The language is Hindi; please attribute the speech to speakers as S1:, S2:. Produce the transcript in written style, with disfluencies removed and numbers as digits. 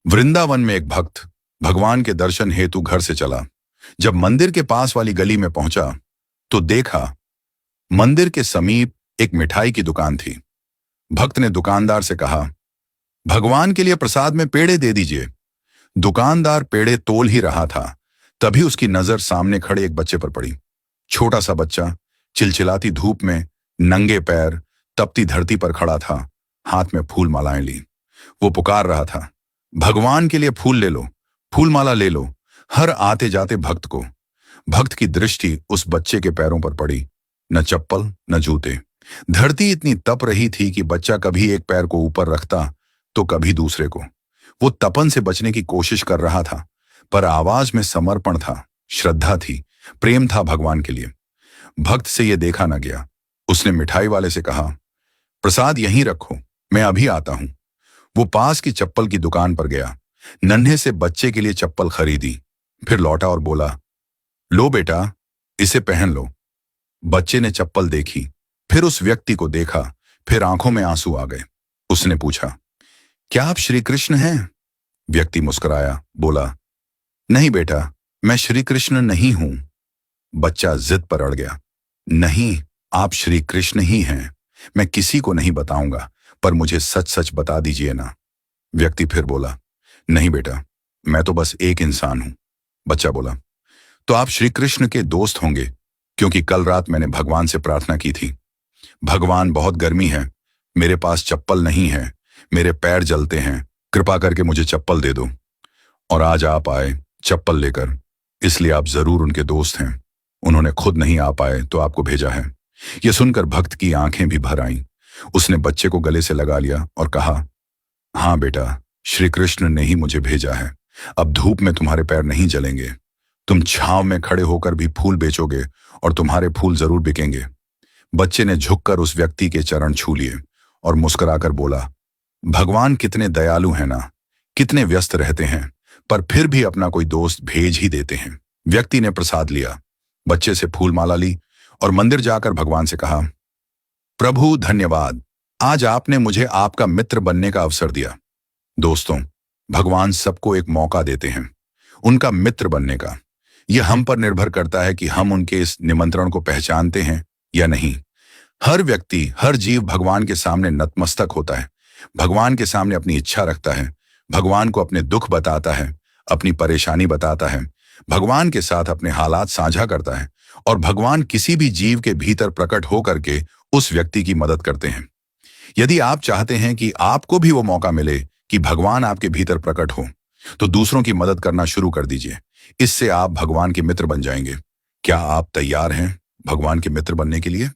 S1: वृंदावन में एक भक्त भगवान के दर्शन हेतु घर से चला। जब मंदिर के पास वाली गली में पहुंचा तो देखा मंदिर के समीप एक मिठाई की दुकान थी। भक्त ने दुकानदार से कहा, भगवान के लिए प्रसाद में पेड़े दे दीजिए। दुकानदार पेड़े तोल ही रहा था, तभी उसकी नजर सामने खड़े एक बच्चे पर पड़ी। छोटा सा बच्चा चिलचिलाती धूप में नंगे पैर तपती धरती पर खड़ा था, हाथ में फूल मालाएं ली। वो पुकार रहा था, भगवान के लिए फूल ले लो, फूल माला ले लो। हर आते जाते भक्त की दृष्टि उस बच्चे के पैरों पर पड़ी। न चप्पल न जूते। धरती इतनी तप रही थी कि बच्चा कभी एक पैर को ऊपर रखता तो कभी दूसरे को। वो तपन से बचने की कोशिश कर रहा था, पर आवाज में समर्पण था, श्रद्धा थी, प्रेम था भगवान के लिए। भक्त से यह देखा न गया। उसने मिठाई वाले से कहा, प्रसाद यहीं रखो, मैं अभी आता हूं। वो पास की चप्पल की दुकान पर गया, नन्हे से बच्चे के लिए चप्पल खरीदी, फिर लौटा और बोला, लो बेटा, इसे पहन लो। बच्चे ने चप्पल देखी, फिर उस व्यक्ति को देखा, फिर आंखों में आंसू आ गए। उसने पूछा, क्या आप श्री कृष्ण हैं? व्यक्ति मुस्कुराया, बोला, नहीं बेटा, मैं श्री कृष्ण नहीं हूं। बच्चा जिद पर अड़ गया, नहीं, आप श्री कृष्ण ही हैं। मैं किसी को नहीं बताऊंगा, पर मुझे सच सच बता दीजिए ना। व्यक्ति फिर बोला, नहीं बेटा, मैं तो बस एक इंसान हूं। बच्चा बोला, तो आप श्री कृष्ण के दोस्त होंगे, क्योंकि कल रात मैंने भगवान से प्रार्थना की थी। भगवान, बहुत गर्मी है, मेरे पास चप्पल नहीं है, मेरे पैर जलते हैं, कृपा करके मुझे चप्पल दे दो। और आज आप आए चप्पल लेकर, इसलिए आप जरूर उनके दोस्त हैं। उन्होंने खुद नहीं आ पाए तो आपको भेजा है। यह सुनकर भक्त की आंखें भी भर आईं। उसने बच्चे को गले से लगा लिया और कहा, हाँ बेटा, श्री कृष्ण ने ही मुझे भेजा है। अब धूप में तुम्हारे पैर नहीं जलेंगे। तुम छांव में खड़े होकर भी फूल बेचोगे और तुम्हारे फूल जरूर बिकेंगे। बच्चे ने झुककर उस व्यक्ति के चरण छू लिए और मुस्कुराकर बोला, भगवान कितने दयालु हैं ना, कितने व्यस्त रहते हैं, पर फिर भी अपना कोई दोस्त भेज ही देते हैं। व्यक्ति ने प्रसाद लिया, बच्चे से फूल माला ली और मंदिर जाकर भगवान से कहा, प्रभु धन्यवाद, आज आपने मुझे आपका मित्र बनने का अवसर दिया। दोस्तों, भगवान सबको एक मौका देते हैं उनका मित्र बनने का। यह हम पर निर्भर करता है कि हम उनके इस निमंत्रण को पहचानते हैं या नहीं। हर व्यक्ति, हर जीव भगवान के सामने नतमस्तक होता है, भगवान के सामने अपनी इच्छा रखता है, भगवान को अपने दुख बताता है, अपनी परेशानी बताता है, भगवान के साथ अपने हालात साझा करता है, और भगवान किसी भी जीव के भीतर प्रकट होकर के उस व्यक्ति की मदद करते हैं। यदि आप चाहते हैं कि आपको भी वो मौका मिले कि भगवान आपके भीतर प्रकट हो, तो दूसरों की मदद करना शुरू कर दीजिए। इससे आप भगवान के मित्र बन जाएंगे। क्या आप तैयार हैं भगवान के मित्र बनने के लिए?